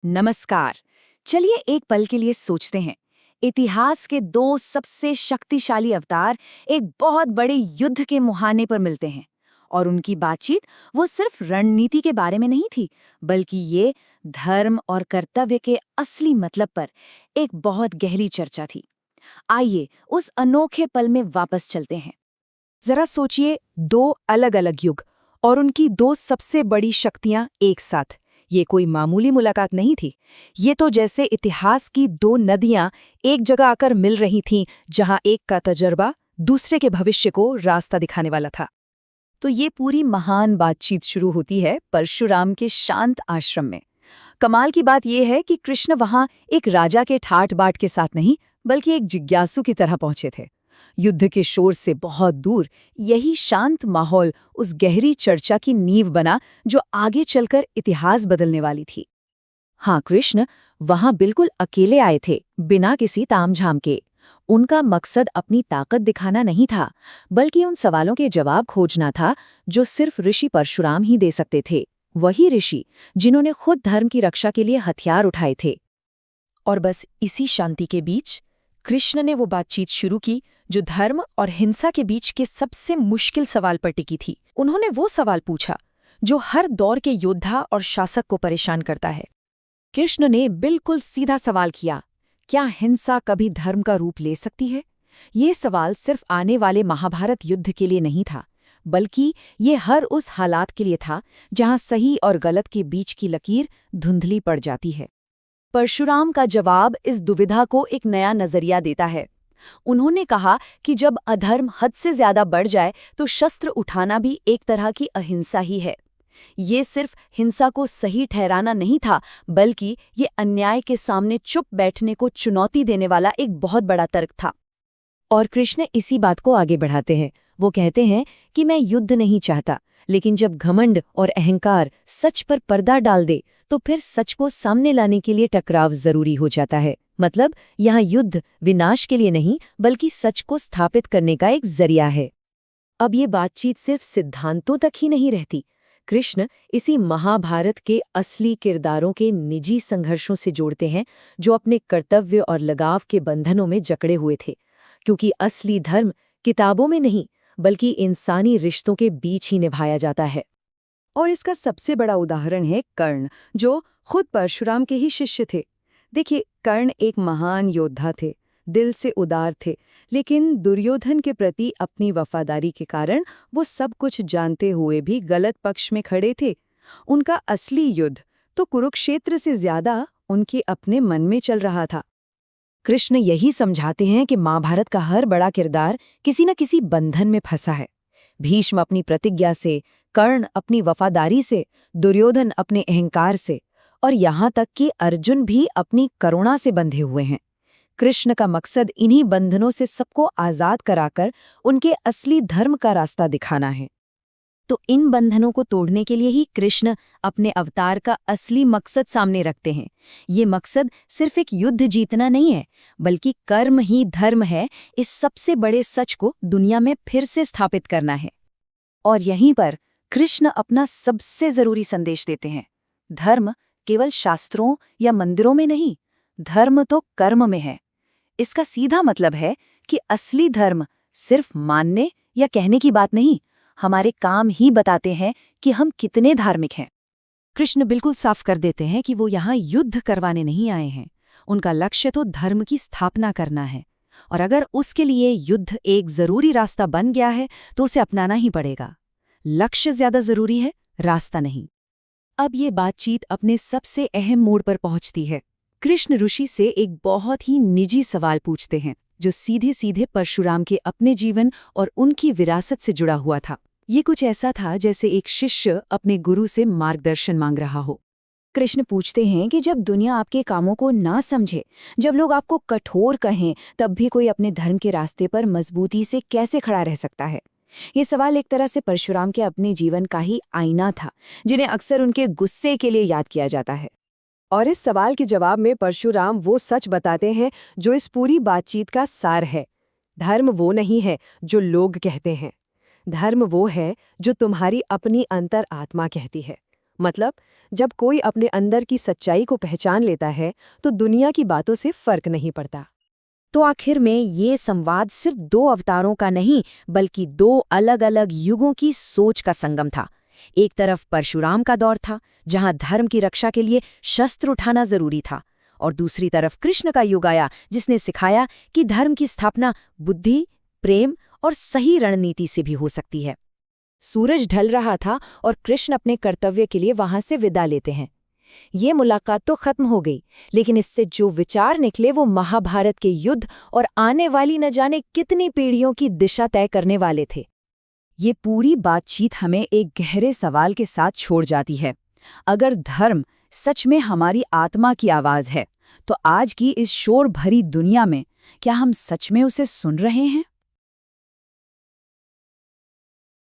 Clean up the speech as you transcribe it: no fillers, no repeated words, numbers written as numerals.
नमस्कार। चलिए एक पल के लिए सोचते हैं। इतिहास के दो सबसे शक्तिशाली अवतार एक बहुत बड़े युद्ध के मुहाने पर मिलते हैं और उनकी बातचीत वो सिर्फ रणनीति के बारे में नहीं थी, बल्कि ये धर्म और कर्तव्य के असली मतलब पर एक बहुत गहरी चर्चा थी। आइए उस अनोखे पल में वापस चलते हैं। जरा सोचिए, दो अलग अलग युग और उनकी दो सबसे बड़ी शक्तियां एक साथ। ये कोई मामूली मुलाकात नहीं थी। ये तो जैसे इतिहास की दो नदियां एक जगह आकर मिल रही थीं, जहां एक का तजर्बा दूसरे के भविष्य को रास्ता दिखाने वाला था। तो ये पूरी महान बातचीत शुरू होती है परशुराम के शांत आश्रम में। कमाल की बात यह है कि कृष्ण वहां एक राजा के ठाट बाट के साथ नहीं, बल्कि एक जिज्ञासु की तरह पहुंचे थे। युद्ध के शोर से बहुत दूर यही शांत माहौल उस गहरी चर्चा की नींव बना जो आगे चलकर इतिहास बदलने वाली थी। हाँ, कृष्ण वहां बिल्कुल अकेले आए थे, बिना किसी तामझाम के। उनका मकसद अपनी ताकत दिखाना नहीं था, बल्कि उन सवालों के जवाब खोजना था जो सिर्फ ऋषि परशुराम ही दे सकते थे। वही ऋषि जिन्होंने खुद धर्म की रक्षा के लिए हथियार उठाए थे। और बस इसी शांति के बीच कृष्ण ने वो बातचीत शुरू की जो धर्म और हिंसा के बीच के सबसे मुश्किल सवाल पर टिकी थी। उन्होंने वो सवाल पूछा जो हर दौर के योद्धा और शासक को परेशान करता है। कृष्ण ने बिल्कुल सीधा सवाल किया, क्या हिंसा कभी धर्म का रूप ले सकती है? ये सवाल सिर्फ आने वाले महाभारत युद्ध के लिए नहीं था, बल्कि ये हर उस हालात के लिए था जहां सही और गलत के बीच की लकीर धुंधली पड़ जाती है। परशुराम का जवाब इस दुविधा को एक नया नजरिया देता है। उन्होंने कहा कि जब अधर्म हद से ज्यादा बढ़ जाए तो शस्त्र उठाना भी एक तरह की अहिंसा ही है। ये सिर्फ हिंसा को सही ठहराना नहीं था, बल्कि ये अन्याय के सामने चुप बैठने को चुनौती देने वाला एक बहुत बड़ा तर्क था। और कृष्ण इसी बात को आगे बढ़ाते हैं। वो कहते हैं कि मैं युद्ध नहीं चाहता, लेकिन जब घमंड और अहंकार सच पर पर्दा डाल दे तो फिर सच को सामने लाने के लिए टकराव जरूरी हो जाता है। मतलब यहाँ युद्ध विनाश के लिए नहीं, बल्कि सच को स्थापित करने का एक जरिया है। अब ये बातचीत सिर्फ सिद्धांतों तक ही नहीं रहती। कृष्ण इसी महाभारत के असली किरदारों के निजी संघर्षों से जोड़ते हैं, जो अपने कर्तव्य और लगाव के बंधनों में जकड़े हुए थे। क्योंकि असली धर्म किताबों में नहीं, बल्कि इंसानी रिश्तों के बीच ही निभाया जाता है। और इसका सबसे बड़ा उदाहरण है कर्ण, जो खुद परशुराम के ही शिष्य थे। देखिए, कर्ण एक महान योद्धा थे, दिल से उदार थे, लेकिन दुर्योधन के प्रति अपनी वफादारी के कारण वो सब कुछ जानते हुए भी गलत पक्ष में खड़े थे। उनका असली युद्ध तो कुरुक्षेत्र से ज्यादा उनके अपने मन में चल रहा था। कृष्ण यही समझाते हैं कि महाभारत का हर बड़ा किरदार किसी न किसी बंधन में फंसा है। भीष्म अपनी प्रतिज्ञा से, कर्ण अपनी वफादारी से, दुर्योधन अपने अहंकार से, और यहाँ तक कि अर्जुन भी अपनी करुणा से बंधे हुए हैं। कृष्ण का मकसद इन्हीं बंधनों से सबको आजाद कराकर उनके असली धर्म का रास्ता दिखाना है। तो इन बंधनों को तोड़ने के लिए ही कृष्ण अपने अवतार का असली मकसद सामने रखते हैं। ये मकसद सिर्फ एक युद्ध जीतना नहीं है, बल्कि कर्म ही धर्म है, इस सबसे बड़े सच को दुनिया में फिर से स्थापित करना है। और यहीं पर कृष्ण अपना सबसे जरूरी संदेश देते हैं। धर्म केवल शास्त्रों या मंदिरों में नहीं, धर्म तो कर्म में है। इसका सीधा मतलब है कि असली धर्म सिर्फ मानने या कहने की बात नहीं, हमारे काम ही बताते हैं कि हम कितने धार्मिक हैं। कृष्ण बिल्कुल साफ कर देते हैं कि वो यहाँ युद्ध करवाने नहीं आए हैं। उनका लक्ष्य तो धर्म की स्थापना करना है, और अगर उसके लिए युद्ध एक जरूरी रास्ता बन गया है तो उसे अपनाना ही पड़ेगा। लक्ष्य ज्यादा जरूरी है, रास्ता नहीं। अब ये बातचीत अपने सबसे अहम मोड़ पर पहुंचती है। कृष्ण ऋषि से एक बहुत ही निजी सवाल पूछते हैं, जो सीधे सीधे परशुराम के अपने जीवन और उनकी विरासत से जुड़ा हुआ था। ये कुछ ऐसा था जैसे एक शिष्य अपने गुरु से मार्गदर्शन मांग रहा हो। कृष्ण पूछते हैं कि जब दुनिया आपके कामों को ना समझे, जब लोग आपको कठोर कहें, तब भी कोई अपने धर्म के रास्ते पर मजबूती से कैसे खड़ा रह सकता है? ये सवाल एक तरह से परशुराम के अपने जीवन का ही आईना था, जिन्हें अक्सर उनके गुस्से के लिए याद किया जाता है। और इस सवाल के जवाब में परशुराम वो सच बताते हैं जो इस पूरी बातचीत का सार है। धर्म वो नहीं है जो लोग कहते हैं, धर्म वो है जो तुम्हारी अपनी अंतर आत्मा कहती है। मतलब जब कोई अपने अंदर की सच्चाई को पहचान लेता है तो दुनिया की बातों से फर्क नहीं पड़ता। तो आखिर में ये संवाद सिर्फ दो अवतारों का नहीं, बल्कि दो अलग-अलग युगों की सोच का संगम था। एक तरफ परशुराम का दौर था, जहां धर्म की रक्षा के लिए शस्त्र उठाना जरूरी था, और दूसरी तरफ कृष्ण का युग आया, जिसने सिखाया कि धर्म की स्थापना बुद्धि, प्रेम और सही रणनीति से भी हो सकती है। सूरज ढल रहा था और कृष्ण अपने कर्तव्य के लिए वहां से विदा लेते हैं। ये मुलाकात तो खत्म हो गई, लेकिन इससे जो विचार निकले वो महाभारत के युद्ध और आने वाली न जाने कितनी पीढ़ियों की दिशा तय करने वाले थे। ये पूरी बातचीत हमें एक गहरे सवाल के साथ छोड़ जाती है। अगर धर्म सच में हमारी आत्मा की आवाज है, तो आज की इस शोर भरी दुनिया में क्या हम सच में उसे सुन रहे हैं?